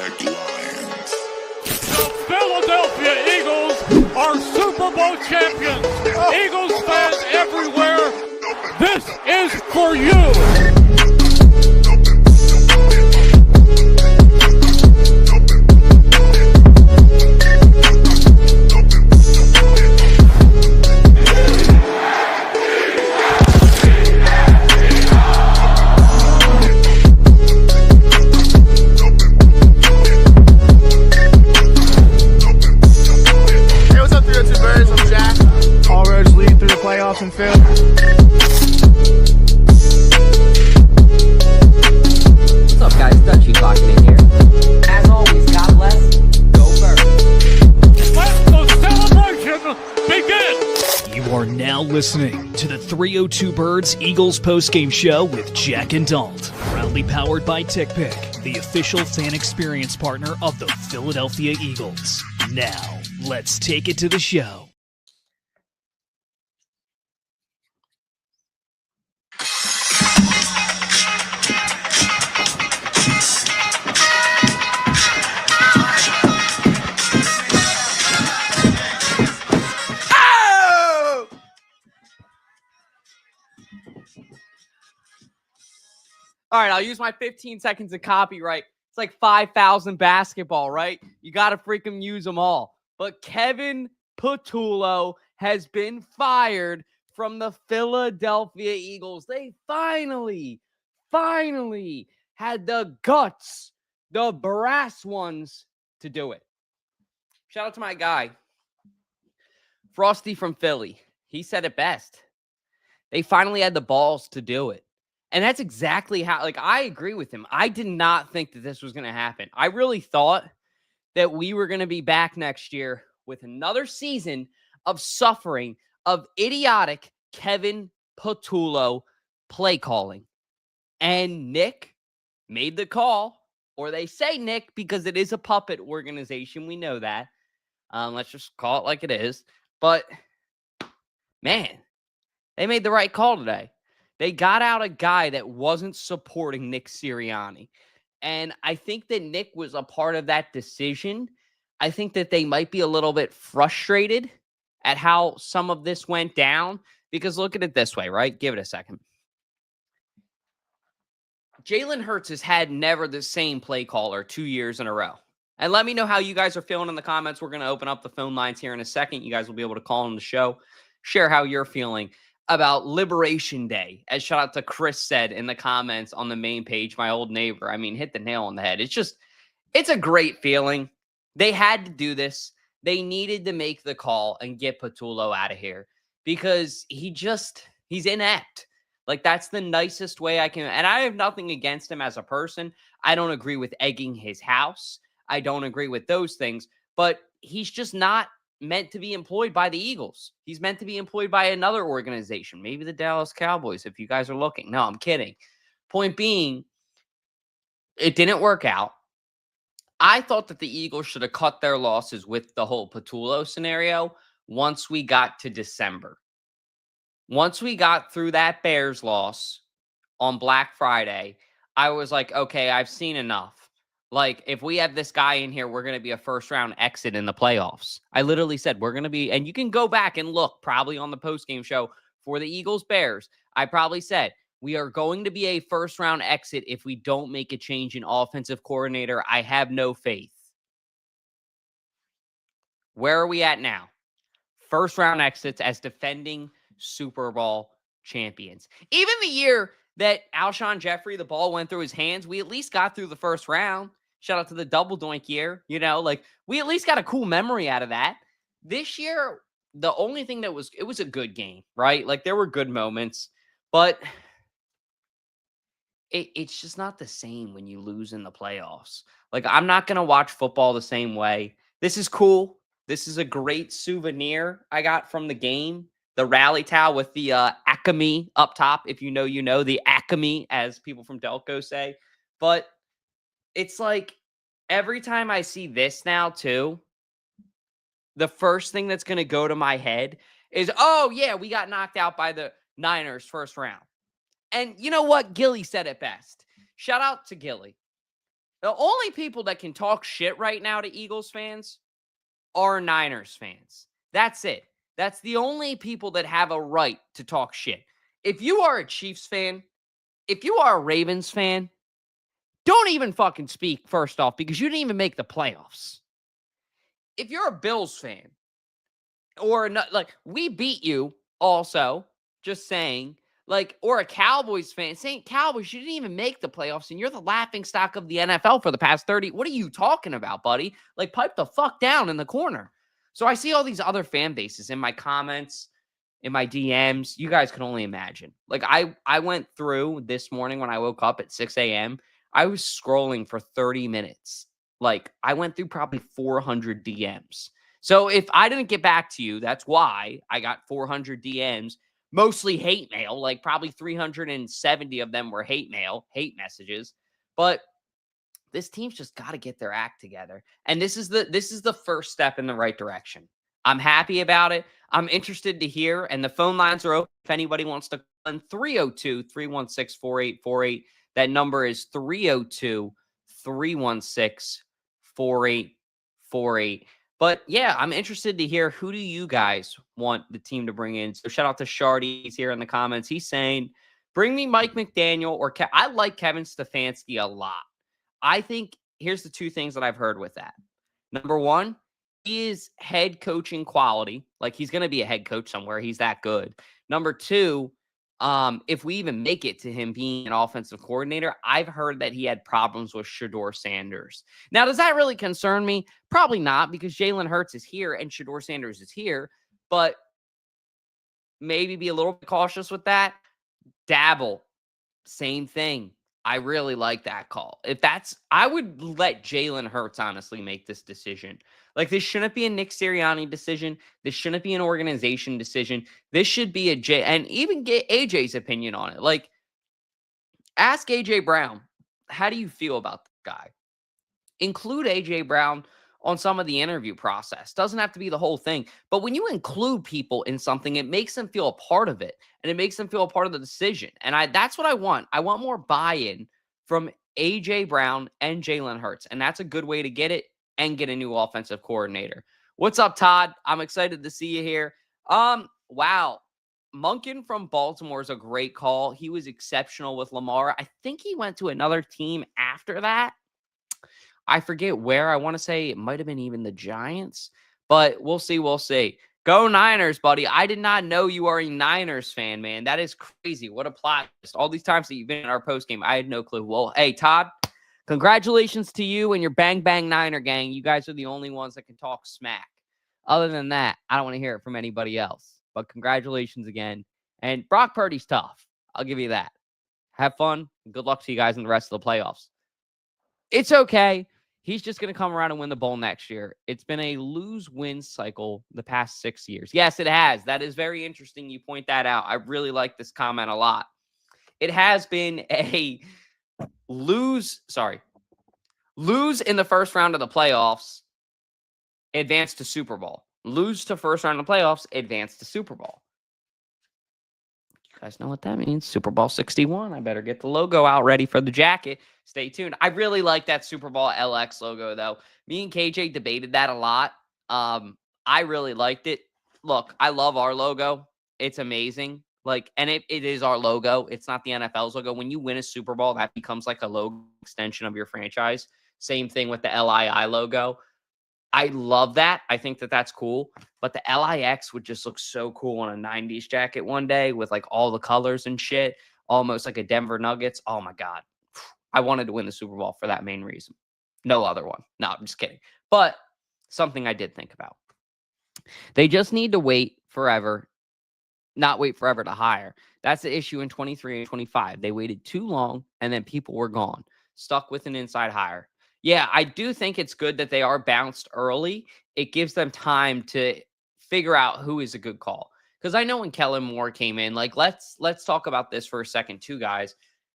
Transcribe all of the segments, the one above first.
The Philadelphia Eagles are Super Bowl champions. Eagles fans everywhere, this is for you. Playoffs and Phil. What's up, guys? Dutchy talking in here. As always, God bless. Go Birds. Let the celebration begin. You are now listening to the 302 Birds Eagles Postgame Show with Jack and Dalt. Proudly powered by TickPick, the official fan experience partner of the Philadelphia Eagles. Now, let's take it to the show. All right, I'll use my 15 seconds of copyright. It's like 5,000 basketball, right? You got to freaking use them all. But Kevin Patullo has been fired from the Philadelphia Eagles. They finally had the guts, the brass ones, to do it. Shout out to my guy, Frosty from Philly. He said it best. They finally had the balls to do it. And that's exactly how, I agree with him. I did not think that this was going to happen. I really thought that we were going to be back next year with another season of suffering of idiotic Kevin Patullo play calling. And Nick made the call, or they say Nick because it is a puppet organization. We know that. Let's just call it like it is. But, man, they made the right call today. They got out a guy that wasn't supporting Nick Sirianni. And I think that Nick was a part of that decision. I think that they might be a little bit frustrated at how some of this went down. Because look at it this way, right? Give it a second. Jalen Hurts has had never the same play caller 2 years in a row. And let me know how you guys are feeling in the comments. We're going to open up the phone lines here in a second. You guys will be able to call on the show. Share how you're feeling about Liberation Day, as shout out to Chris said in the comments on the main page, my old neighbor. I mean, hit the nail on the head. It's a great feeling. They had to do this. They needed to make the call and get Patullo out of here because he's inept. That's the nicest way I can. And I have nothing against him as a person. I don't agree with egging his house. I don't agree with those things, but he's just not meant to be employed by the Eagles. He's meant to be employed by another organization, maybe the Dallas Cowboys, if you guys are looking. No, I'm kidding. Point being, it didn't work out. I thought that the Eagles should have cut their losses with the whole Patullo scenario once we got to December. Once we got through that Bears loss on Black Friday, I was like, okay, I've seen enough. If we have this guy in here, we're going to be a first-round exit in the playoffs. I literally said we're going to be, and you can go back and look probably on the postgame show for the Eagles-Bears. I probably said we are going to be a first-round exit if we don't make a change in offensive coordinator. I have no faith. Where are we at now? First-round exits as defending Super Bowl champions. Even the year that Alshon Jeffrey, the ball went through his hands, we at least got through the first round. Shout out to the double doink year. We at least got a cool memory out of that. This year, the only thing it was a good game, right? There were good moments, but it's just not the same when you lose in the playoffs. I'm not going to watch football the same way. This is cool. This is a great souvenir I got from the game. The rally towel with the Acme up top. If you know, the Acme, as people from Delco say. But it's every time I see this now, too, the first thing that's going to go to my head is, oh, yeah, we got knocked out by the Niners first round. And you know what? Gilly said it best. Shout out to Gilly. The only people that can talk shit right now to Eagles fans are Niners fans. That's it. That's the only people that have a right to talk shit. If you are a Chiefs fan, if you are a Ravens fan, don't even fucking speak first off because you didn't even make the playoffs. If you're a Bills fan, or not, like, we beat you also, just saying, like, or a Cowboys fan saying, Cowboys, you didn't even make the playoffs and you're the laughing stock of the NFL for the past 30. What are you talking about, buddy? Like, pipe the fuck down in the corner. So I see all these other fan bases in my comments, in my DMs. You guys can only imagine. Like, I went through this morning when I woke up at 6 a.m. I was scrolling for 30 minutes. Like, I went through probably 400 DMs. So if I didn't get back to you, that's why I got 400 DMs, mostly hate mail. Like, probably 370 of them were hate mail, hate messages. But this team's just got to get their act together. And this is the first step in the right direction. I'm happy about it. I'm interested to hear. And the phone lines are open if anybody wants to call in. 302-316-4848. That number is 302-316-4848. But yeah, I'm interested to hear, who do you guys want the team to bring in? So shout out to Shardy. He's here in the comments. He's saying, bring me Mike McDaniel or I like Kevin Stefanski a lot. I think here's the two things that I've heard with that. Number one, he is head coaching quality. Like, he's going to be a head coach somewhere. He's that good. Number two, if we even make it to him being an offensive coordinator, I've heard that he had problems with Shedeur Sanders. Now, does that really concern me? Probably not, because Jalen Hurts is here and Shedeur Sanders is here, but maybe be a little bit cautious with that. Dabble, same thing. I really like that call. I would let Jalen Hurts honestly make this decision. Like, this shouldn't be a Nick Sirianni decision. This shouldn't be an organization decision. This should be and even get AJ's opinion on it. Like, ask AJ Brown, how do you feel about the guy? Include AJ Brown on some of the interview process. Doesn't have to be the whole thing. But when you include people in something, it makes them feel a part of it. And it makes them feel a part of the decision. And that's what I want. I want more buy-in from AJ Brown and Jalen Hurts. And that's a good way to get it and get a new offensive coordinator. What's up, Todd? I'm excited to see you here. Wow. Munkin from Baltimore is a great call. He was exceptional with Lamar. I think he went to another team after that. I forget where. I want to say it might have been even the Giants, but we'll see. We'll see. Go Niners, buddy. I did not know you are a Niners fan, man. That is crazy. What a plot. All these times that you've been in our postgame, I had no clue. Well, hey, Todd, congratulations to you and your Bang Bang Niner gang. You guys are the only ones that can talk smack. Other than that, I don't want to hear it from anybody else. But congratulations again. And Brock Purdy's tough. I'll give you that. Have fun. Good luck to you guys in the rest of the playoffs. It's okay. He's just going to come around and win the bowl next year. It's been a lose-win cycle the past 6 years. Yes, it has. That is very interesting. You point that out. I really like this comment a lot. It has been a lose in the first round of the playoffs, advance to Super Bowl. Lose to first round of the playoffs, advance to Super Bowl. You guys know what that means. Super Bowl 61. I better get the logo out ready for the jacket. Stay tuned. I really like that Super Bowl LX logo, though. Me and KJ debated that a lot. I really liked it. Look, I love our logo. It's amazing. Like, and it is our logo. It's not the NFL's logo. When you win a Super Bowl, that becomes like a logo extension of your franchise. Same thing with the LII logo. I love that. I think that that's cool. But the LIX would just look so cool on a 90s jacket one day with like all the colors and shit. Almost like a Denver Nuggets. Oh, my God. I wanted to win the Super Bowl for that main reason. No other one. No, I'm just kidding. But something I did think about. They just need to wait forever. Not wait forever to hire. That's the issue in 23 and 25. They waited too long, and then people were gone. Stuck with an inside hire. Yeah, I do think it's good that they are bounced early. It gives them time to figure out who is a good call. Because I know when Kellen Moore came in, like, let's talk about this for a second too, guys.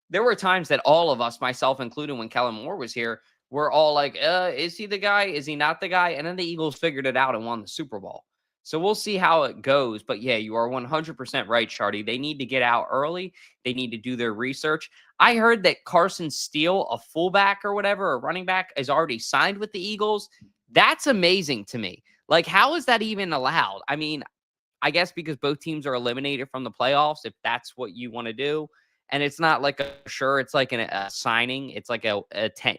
There were times that all of us, myself included, when Kellen Moore was here, were all like, is he the guy? Is he not the guy? And then the Eagles figured it out and won the Super Bowl. So we'll see how it goes. But yeah, you are 100% right, Shardy. They need to get out early. They need to do their research. I heard that Carson Steele, a fullback or whatever, a running back, is already signed with the Eagles. That's amazing to me. Like, how is that even allowed? I mean, I guess because both teams are eliminated from the playoffs, if that's what you want to do. And it's not like it's like a signing. It's like a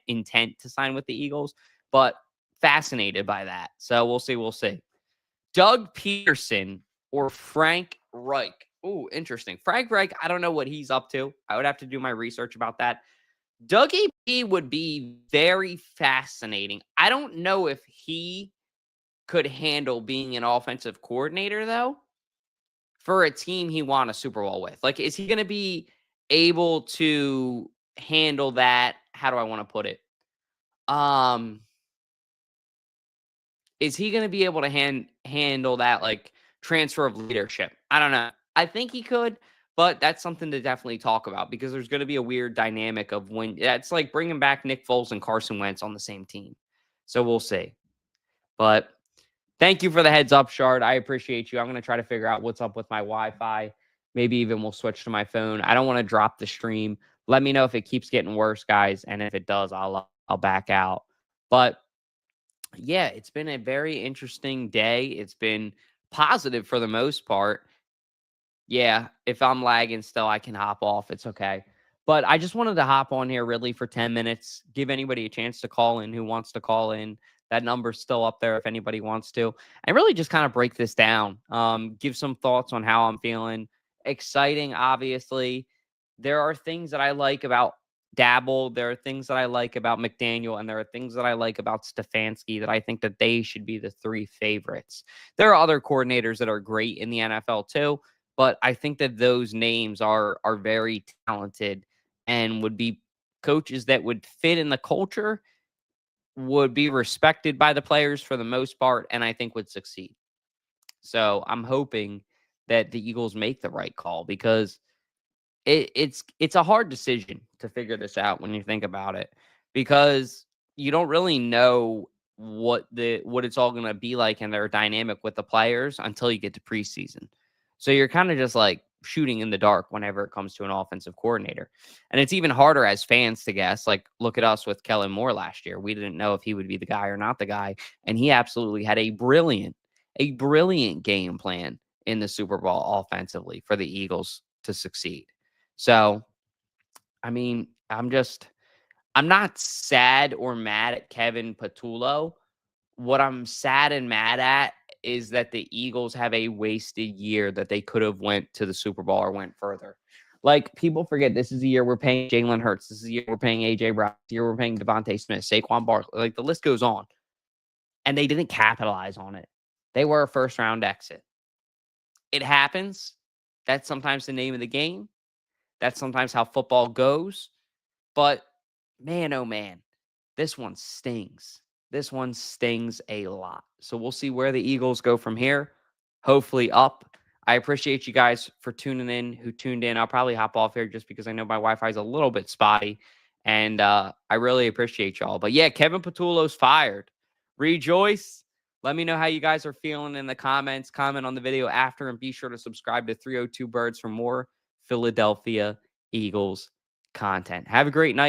intent to sign with the Eagles. But fascinated by that. So we'll see. We'll see. Doug Peterson or Frank Reich. Oh, interesting. Frank Reich, I don't know what he's up to. I would have to do my research about that. Dougie P would be very fascinating. I don't know if he could handle being an offensive coordinator, though, for a team he won a Super Bowl with. Like, is he going to be able to handle that? How do I want to put it? Is he going to be able to handle that, like, transfer of leadership? I don't know. I think he could, but that's something to definitely talk about because there's going to be a weird dynamic of when it's like bringing back Nick Foles and Carson Wentz on the same team. So we'll see. But thank you for the heads up, Shard. I appreciate you. I'm going to try to figure out what's up with my Wi-Fi. Maybe even we'll switch to my phone. I don't want to drop the stream. Let me know if it keeps getting worse, guys. And if it does, I'll back out. But yeah, it's been a very interesting day. It's been positive for the most part. Yeah, if I'm lagging still, I can hop off. It's okay. But I just wanted to hop on here really for 10 minutes, give anybody a chance to call in who wants to call in. That number's still up there if anybody wants to. And really just kind of break this down, give some thoughts on how I'm feeling. Exciting, obviously. There are things that I like about Dabble. There are things that I like about McDaniel, and there are things that I like about Stefanski that I think that they should be the three favorites. There are other coordinators that are great in the NFL too, but I think that those names are very talented and would be coaches that would fit in the culture, would be respected by the players for the most part, and I think would succeed. So I'm hoping that the Eagles make the right call because it's a hard decision to figure this out when you think about it, because you don't really know what it's all going to be like in their dynamic with the players until you get to preseason. So you're kind of just like shooting in the dark whenever it comes to an offensive coordinator. And it's even harder as fans to guess. Like, look at us with Kellen Moore last year. We didn't know if he would be the guy or not the guy. And he absolutely had a brilliant game plan in the Super Bowl offensively for the Eagles to succeed. So, I mean, I'm not sad or mad at Kevin Patullo. What I'm sad and mad at is that the Eagles have a wasted year that they could have went to the Super Bowl or went further. Like, people forget this is the year we're paying Jalen Hurts. This is the year we're paying A.J. Brown. This year we're paying Devontae Smith, Saquon Barkley. Like, the list goes on. And they didn't capitalize on it. They were a first-round exit. It happens. That's sometimes the name of the game. That's sometimes how football goes. But, man, oh, man, this one stings. This one stings a lot. So we'll see where the Eagles go from here. Hopefully up. I appreciate you guys for tuning in, who tuned in. I'll probably hop off here just because I know my Wi-Fi is a little bit spotty. And I really appreciate y'all. But, yeah, Kevin Patullo's fired. Rejoice. Let me know how you guys are feeling in the comments. Comment on the video after, and be sure to subscribe to 302 Birds for more Philadelphia Eagles content. Have a great night.